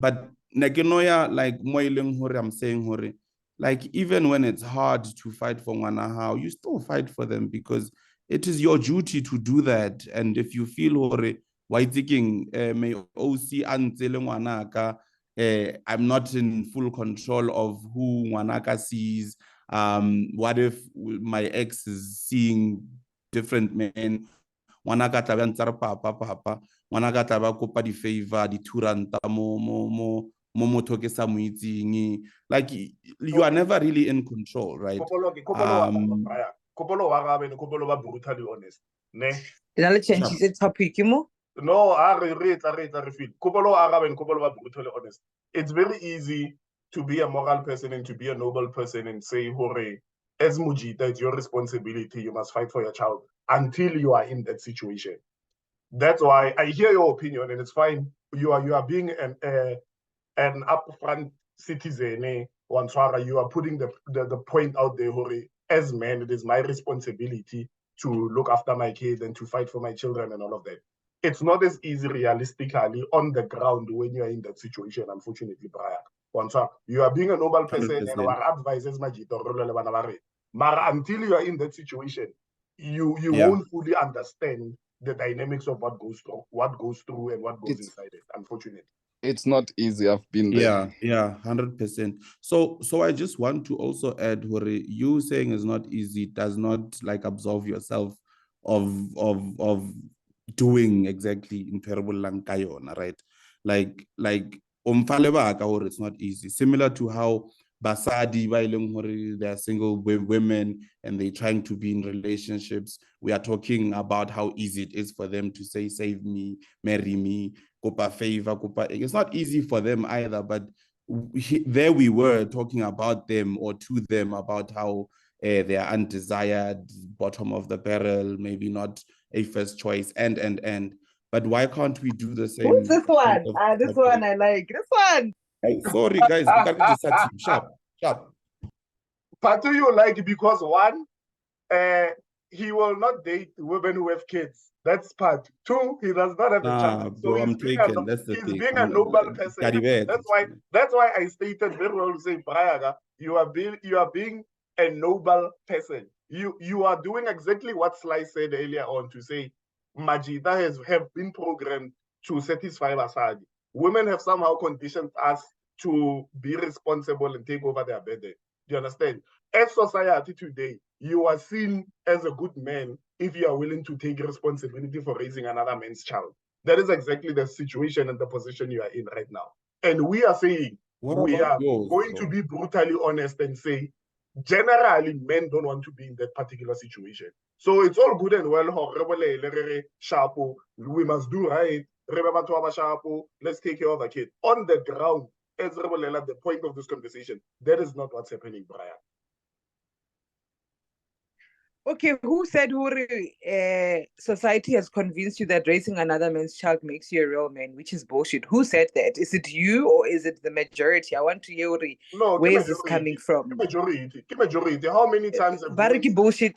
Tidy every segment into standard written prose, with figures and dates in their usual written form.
But nekinoya like moiling hore, I'm saying hore, like even when it's hard to fight for ngwana, you still fight for them because it is your duty to do that. And if you feel hore, why thinking may OC antsele ngwanaka, I'm not in full control of who ngwanaka sees. What if my ex is seeing different men? Ngwanaka tla be ntse re papa ngwanaka tla ba kopa di-favor di-2 ranta mo motho ke sa mo itseng, like you are never really in control, right? Kopolo wa gabe ne kopolo ba brutally honest ne ina le change se topic mo no re feel kopolo wa gabe ne kopolo ba brutally honest. It's very easy to be a moral person and to be a noble person and say hore as Mujita, it's your responsibility, you must fight for your child until you are in that situation. That's why I hear your opinion and it's fine. You are being an upfront citizen, Wanswara. You are putting the point out there, hore, as men, it is my responsibility to look after my kids and to fight for my children and all of that. It's not as easy realistically on the ground when you are in that situation, unfortunately, Brian. Wanswara, you are being a noble person 100%. And our advice is Mara, until you are in that situation, you won't fully understand the dynamics of what goes through and what goes inside it, unfortunately. It's not easy. I've been there. Yeah, 100%. So I just want to also add, Hore, you saying it's not easy does not like absolve yourself of doing exactly in terrible lankayona, right? Like it's not easy. Similar to how basadi they are single women and they're trying to be in relationships. We are talking about how easy it is for them to say, save me, marry me, kopa favor, kopa. It's not easy for them either, but there we were talking about them or to them about how they are undesired, bottom of the barrel, maybe not a first choice, and. But why can't we do the same? What's this one? This one I like. This one. Hey, sorry, guys. Sharp. But do you like because one, he will not date women who have kids. That's part. Two, he does not have a child. So bro, he's being a noble person. That's why I stated very well to say, Brayaga, you are being a noble person. You are doing exactly what Sly said earlier on to say Majida have been programmed to satisfy Asadi. Women have somehow conditioned us to be responsible and take over their bed. Do you understand? As society today, you are seen as a good man if you are willing to take responsibility for raising another man's child. That is exactly the situation and the position you are in right now. And we are saying we are going to be brutally honest and say, generally, men don't want to be in that particular situation. So it's all good and well. We must do right. Let's take care of the kid. On the ground, as at the point of this conversation, that is not what's happening, Brian. Okay, who said society has convinced you that raising another man's child makes you a real man, which is bullshit? Who said that? Is it you or is it the majority? I want to hear where is this coming from? Majority. How many times have bullshit?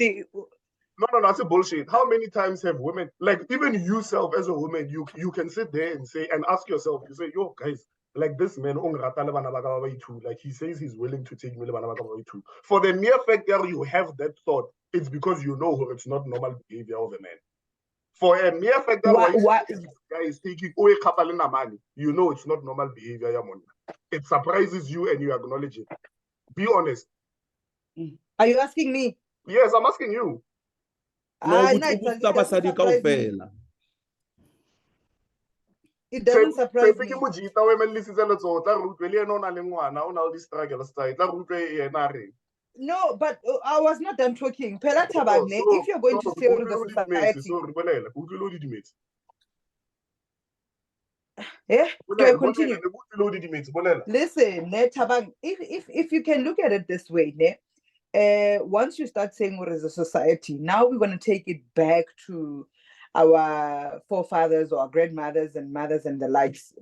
No, that's a bullshit. How many times have women, like even yourself as a woman, you can sit there and say and ask yourself, you say, yo, guys, like this man, like he says he's willing to take me too. For the mere fact that you have that thought, it's because you know it's not normal behavior of a man. For a mere fact that this guy is taking money, you know it's not normal behavior. It surprises you and you acknowledge it. Be honest. Are you asking me? Yes, I'm asking you. It doesn't surprise me. No, but I was not done talking. If you're going to say the society... Yeah, do I continue? Listen, if you can look at it this way, once you start saying what is a society, now we're going to take it back to our forefathers or our grandmothers and mothers and the likes.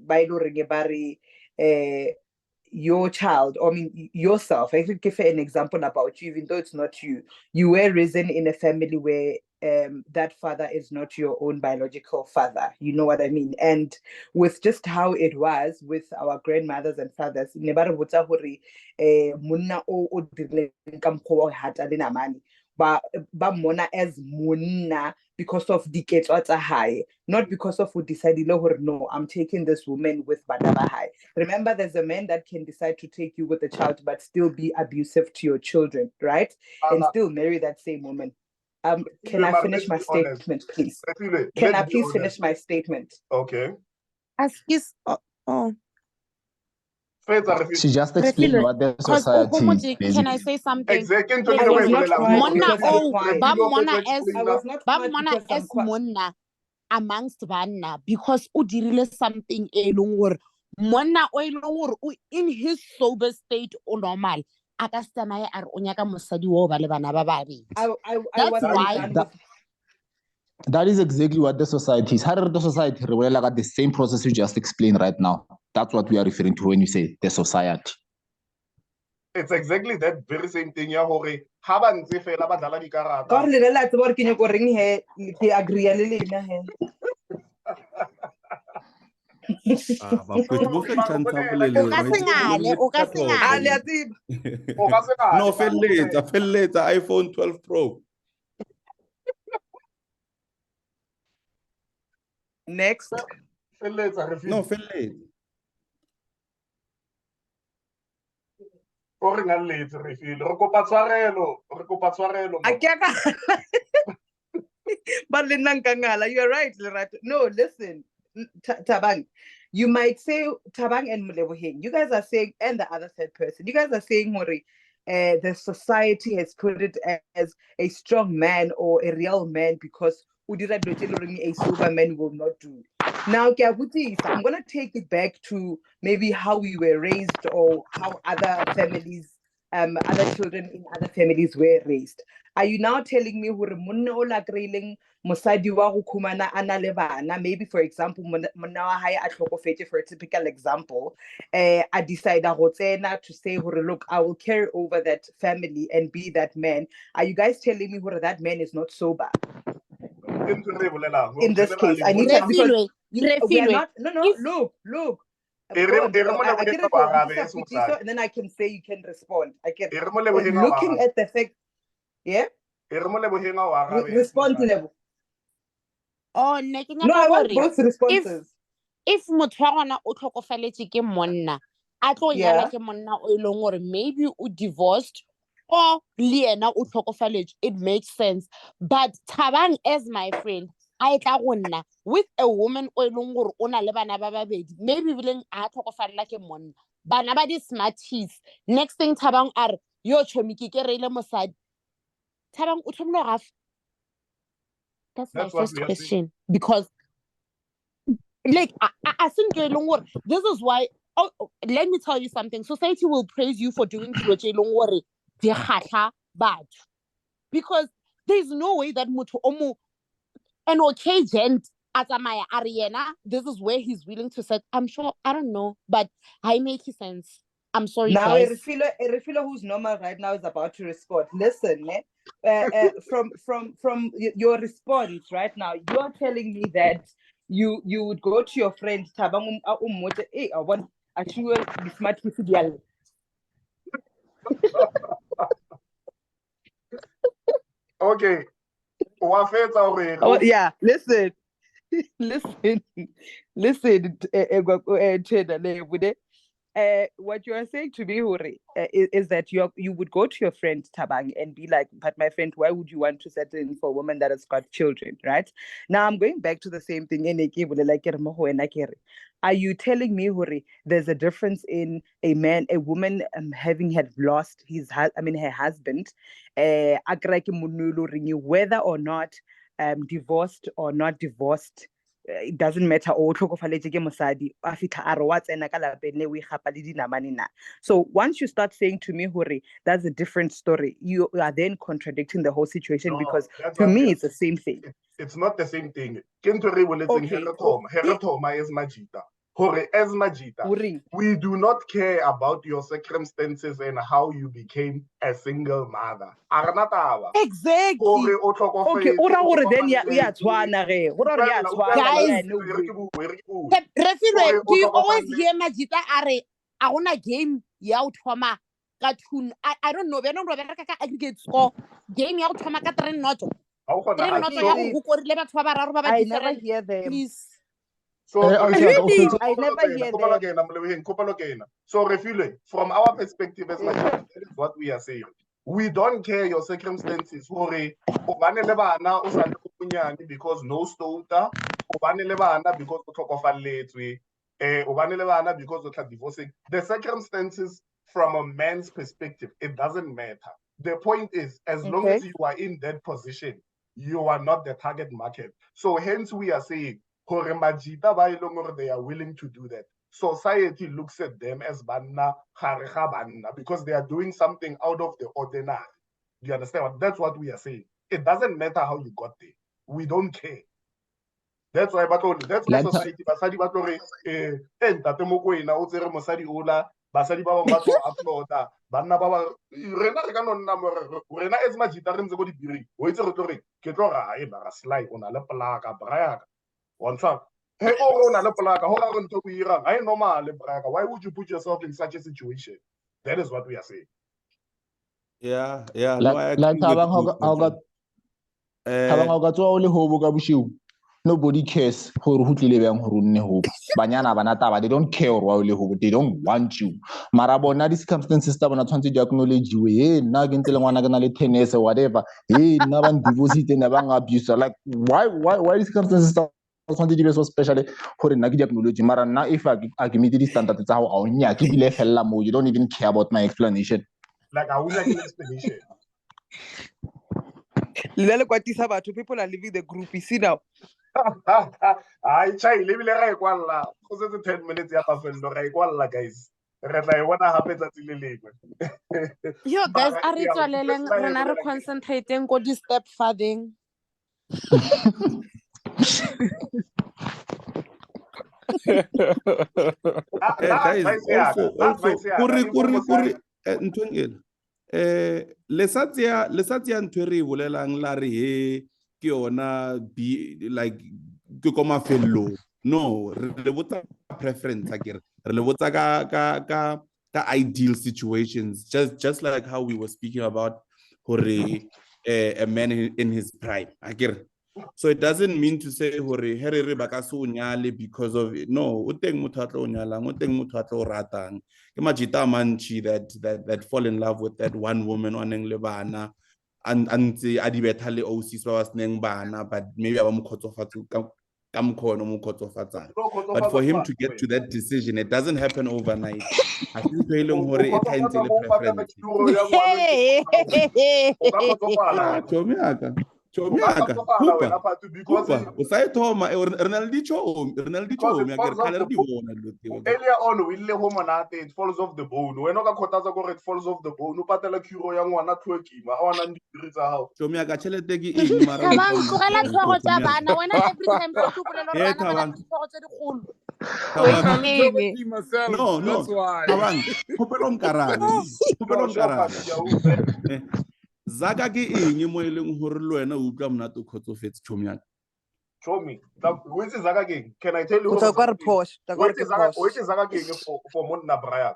Your child, I mean yourself. I could give an example about you, even though it's not you. You were raised in a family where that father is not your own biological father. You know what I mean? And with just how it was with our grandmothers and fathers, munna o dirileng ka mokgwa wa hata le namane ba mona as munna because of diketswa tsa hae, not because of who decided, no, I'm taking this woman with bana ba hae. Remember, there's a man that can decide to take you with a child but still be abusive to your children, right? And still marry that same woman. Can I finish my statement, please? Can I please finish my statement? Okay. She just explained what the society is. Can I say something? Exactly. I was not quiet because I'm quiet. I was not quiet because I'm quiet. Amongst banna because udirile something monna in his sober state or normal. That's why that is exactly what the society is. How the society like the same process you just explained right now. That's what we are referring to when you say the society. It's exactly that very same thing. Ya hore ha ba ntse fela ba dlala dikarata. Ka re lela tse bore ke nyako reng he ke agree le lena he. No, felletsa iPhone 12 Pro. Next. No, felletsa. O re nang letse re file re kopa tshwarelo But you're right, Lerato. No, listen, Tabang, you might say Tabang and Muleboheng, you guys are saying, and the other third person, you guys are saying the society has put it as a strong man or a real man because a sober man will not do. Now, I'm going to take it back to maybe how we were raised or how other families, other children in other families were raised. Are you now telling me maybe, for example, for a typical example, I decide to say, look, I will carry over that family and be that man. Are you guys telling me that man is not sober? In this case, I need to because we are not. No, look. I get it, and then I can say you can respond. I can looking at the fact. Yeah. Respond level. Oh, no, I want both responses. If motho o tlhokofaletse ke monna, a tlo nyala ke monna o ileng gore maybe o divorced or le ena o tlhokofaletse, it makes sense. But Thabang as my friend, I tla gonna with a woman o ileng gore o na le bana ba babedi, maybe bileng a tlhokofalela ke monna. Bana ba di smarties. Next thing Thabang are yo chomiki ke reile mosadi. Thabang o thomlo gaf. That's my first question because like I think this is why let me tell you something. Society will praise you for doing because there's no way that mutu omu an okay gent atamaya Ariana, this is where he's willing to set. I'm sure, I don't know, but I make sense. I'm sorry, now guys. A refiller who's normal right now is about to respond. Listen, from your response right now, you're telling me that you would go to your friend Tabang I want actually smart with Okay. Oh, yeah, listen. What you are saying to me, Huri, is that you would go to your friend Tabang and be like, but my friend, why would you want to settle in for a woman that has got children, right? Now I'm going back to the same thing. Are you telling me, Huri, there's a difference in a woman having had lost her husband, whether or not divorced or not divorced? It doesn't matter. So once you start saying to me, Huri, that's a different story, you are then contradicting the whole situation because to me it's the same thing. It's not the same thing. Okay. Is Majita. Hore, as Majita, we do not care about your circumstances and how you became a single mother. Exactly. Okay, then guys, do you always hear Majita are a game out Homa cartoon? I don't know. We don't know aggregate score. Game out Homa Catherine Noto. I never hear them. Please. So really, I never hear them. So Refile, from our perspective as that is what we are saying. We don't care your circumstances. Because no stota, because because of divorcing. The circumstances from a man's perspective, it doesn't matter. The point is, as long as you are in that position, you are not the target market. So hence we are saying, they are willing to do that. Society looks at them as banna because they are doing something out of the ordinary. Do you understand? That's what we are saying. It doesn't matter how you got there. We don't care. That's why that's why society basadi ba tlo re ntate mokoena o tsere mosadi ola basadi ba ba tlo uploada banna ba ba rena re ka nonna rena as Majita re ntse go di biri o itse re tlo re ke tlo ra e ba slide ona le plaka braka one time. Hey, why would you put yourself in such a situation? That is what we are saying. Yeah. No, I agree with you. Nobody cares they don't care they don't want you. Marabona these circumstances acknowledge you. Hey, tennis or whatever. Hey, divorce abuse. Like why these circumstances so especially mara now if I give me this standard you don't even care about my explanation. Like I would like an explanation. People are leaving the group. You see now. I try leave le go 10 minutes ya guys. What happens at Yo guys, are we concentrating on this step fathing? Guys, also lesatsia ntwe re bolelang la re he ke yona be like ke ko mafello no re botsa preference akere re le botsa ka ideal situations just like how we were speaking about a man in his prime akere. So it doesn't mean to say herere ba ka se o nyale because of it. No, o teng motho a tlo o nyalang, o teng motho a tlo o ratang. Ke Majita mantši that fall in love with that one woman o neng le bana antse a di betha le OCs ba se neng bana, but maybe a ba mo khotsofatsa ka mokgwa mo khotsofatsang. But for him to get to that decision, it doesn't happen overnight. I think e leng hore e tla ntse le preference. Chomiaka, Hupa, usaithoma renal dicho earlier on it falls off the bone. When it falls off the bone, patela curo yang wana twekima ona ndiri tsa hao. Chomiaka chelete ke eng mara every time go bolelo rana ba tshego tse digolo. No, that's why. Hopelong karane. Zaka ke eng mo eleng hore le wena o utlwa mona to khotsofetse Chomiaka? Chomi, which is Zaka king? Can I tell you what is Zaka king for Monna Brian?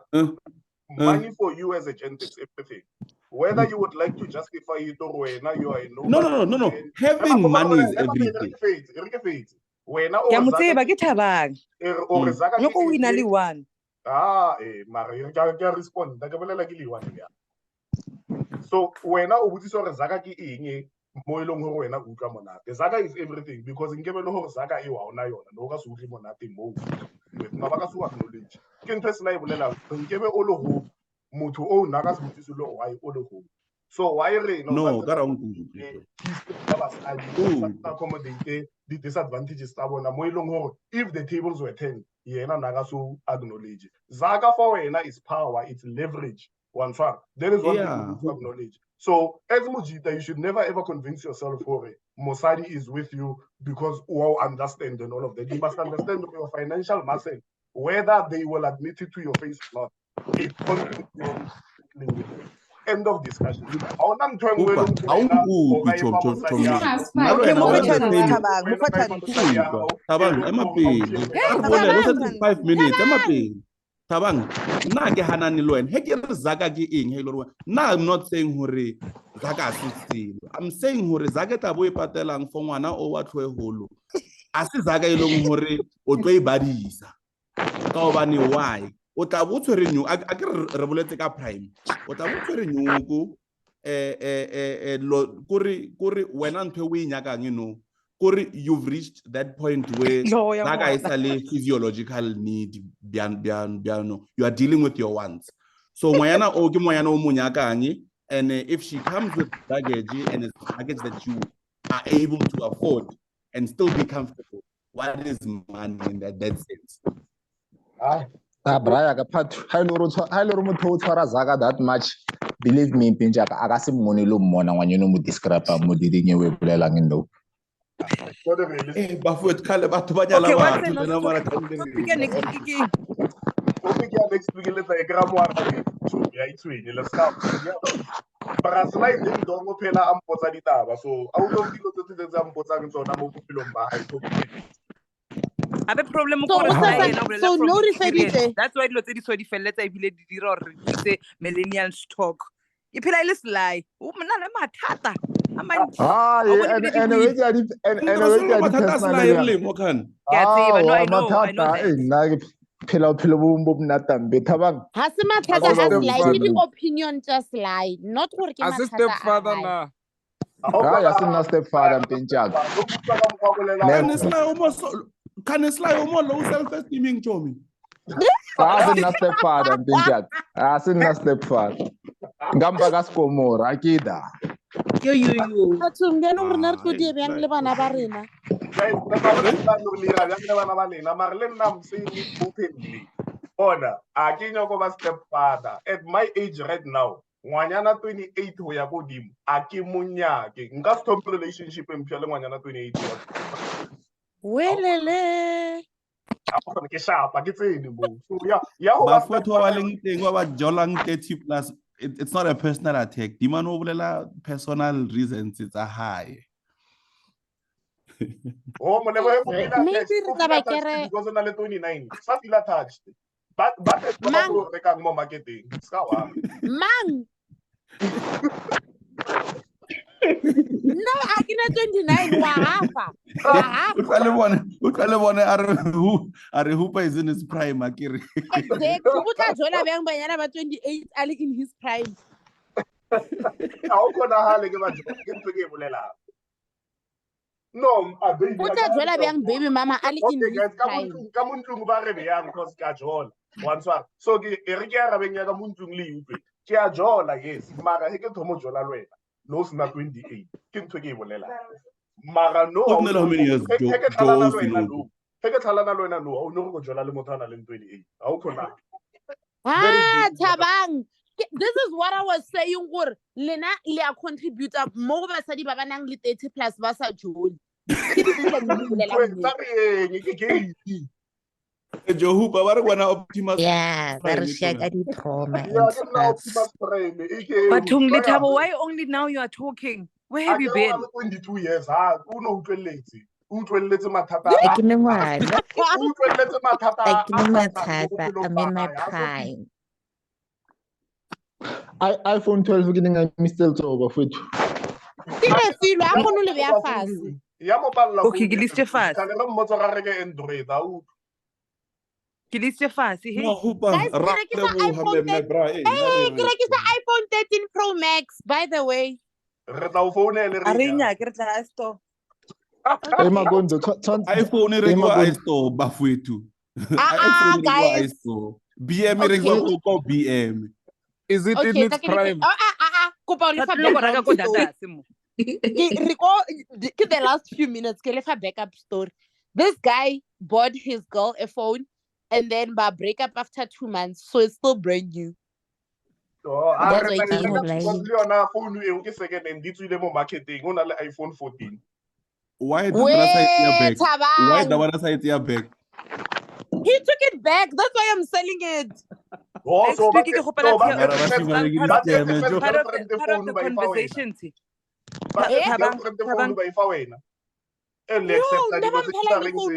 Money for you as a gent is everything. Whether you would like to justify it or whether you are no. Having money is everything. Respond. So when I Zaka ki ing mo ilong ho wena utlwa monate. Zaka is everything because nkebe le hore Zaka e wa ona yona no ka se utlwe monate mo with mabaka se wa knowledge ke ntse se na e bolela nkebe o le ho motho o nna ka se botsise le why o le ho so why re no ka ra accommodate the disadvantages tsa bona mo ilong hore if the tables were turned yena na ka so acknowledge Zaka for wena is power, it's leverage. One fact. That is one thing you need to acknowledge. So, as Mujita, you should never ever convince yourself Mosadi is with you because wow, understand and all of that. You must understand your financial muscle. whether they will admit it to your face or not, it's conflict you're dealing with. End of discussion. Tabang, na ke hanani lo en. He ke re Zaka ke eng he lo. Na I'm not saying hore Zaka asitsile. I'm saying hore Zaka ta bo ipatelang for ngwana o wa tlwe holo. Ase Zaka e leng hore o tlo e badisa. Ka obane why? O tla bo tshwere nyu a ke re boletse ka prime. O tla bo tshwere nyuko lo kore wena ntwe we nyakang you know. Kore you've reached that point where that guy is a physiological need biano. You are dealing with your wants. So moyana o ke moyana o monyakang and if she comes with baggage and it's baggage that you are able to afford and still be comfortable, what is money in that sense? Braya ka phat ha ile mo motho o tshwara Zaka that much, believe me pinja ka aka se mmone lo mmona ngwanyeno mo describe mo diding e we bolelang ndo. Bafowethu khale batho ba nyala batho nna mara next week let's like gramo ya itshwenye let's go bara sela e ding dongo phela a mpotsa ditaba so a ulo dilo tse tsa mpotsang tsona mo bophelong ba hae a be problem So, ko so no experience. That's why dilo tse di so di felletsa e bile di dira hore re se Millennials Talk e phela ile slide o mna le mathata and we get personally I know phelo bo mnata mbetha bang ha se mathata ha slide the opinion just lie not gore ke mathata stepfather na ya sina stepfather mpinjaka can slide almost low self-esteeming chomi sina stepfather mpinjaka sina stepfather ngamba ka skomora akida yo batho ngeno rena re tlo di bjang le bana ba rena guys Ona, a ke nyako ba stepfather at my age right now. Ngwanyana 28 ho ya godimo. A ke monyake. Nka stop relationship emphele ngwanyana 28. Welele. A ke shapa ke tsene mo. So ya ba fotho wa leng teng wa ba jolang 30 plus it's not a personal attack. Di mano bolela personal reasons it's a high. Oh, mo never maybe re taba kere because on le 29. Sa feel attached. But it's not go reka mo marketing. Ska wa. Mang. No, I can 29 wa hafa. O tlale bone are who is in his prime akere. Exactly. O tla jola bang banyana ba 28 ali in his prime. A o kona hale ke ba ke ntwe ke bolela. No, a baby. O tla jola bang baby mama ali in his prime. Ka muntlung ba re beyang cause ka jola. Wanswa. So ke re ke ara beng ya ka muntlung le utlwe. Ke a jola yes, mara he ke thomo jola lwena. No sina 28. Ke ntwe ke bolela. Mara no. How many years Ke tlhalana lwena no. O no go jola le motho ana le 28. A o khona. Tabang. This is what I was saying gore lena ile a contribute mo ba basadi ba banang le 30 plus ba sa joli. Johupa ba re bona Optimus. Yeah, ba re shaka di trauma and stuff. But Thabo, why only now you are talking? Where have you been? 22 years. O no utlweletse. O utlweletse mathata. I'm in my prime. iPhone 12 ke neng mistel tsoba futhi. Ke filo a kgone le bya fase. Ya mo palla. Okay, ke liste fase. Ka re mmotsa ga re ke Android a u. Ke liste fase he. No hupa iPhone 13 Pro Max by the way. Re tla o founela re. Arinya ke re tla store. Magondo iPhone re go a store ba fuetu. iPhone guys. BM re go BM. Is it in its prime? Kopa le fa background ko data simo. The last few minutes ke le fa backup story. This guy bought his girl a phone and then by break up after 2 months, so it's still brand new. That's why he like. Phone e o ke second and ditswile mo marketing o na le iPhone 14. Why the one side your back? Why the one side your back? He took it back. That's why I'm selling it. Oh, so Next week, but part Mara ba shimane ke di-scam, of the conversation. But Thabang, phone by wena. And No, accept that never because it's starting to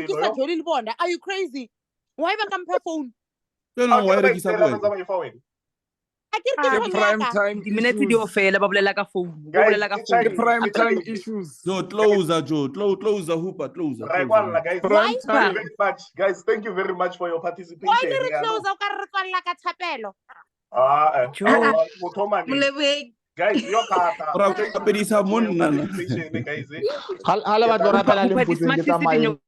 Are you crazy? Why ba ka phone? no no wa rekisa ko wena I can prime time di-minute di o issues. fela ba bolela ka phone. Ba Guys, bolela ka it's phone. Chinese. Prime time issues. Joe closer Hooper closer Right, guys. Prime Thank you time. very much. Guys, thank you very much for your participation. Why did it close out ka thapelo? Guys, your kata. ra pedisa monna Participation, guys. Hala ba tlo rapela le mputseng ke tsamaya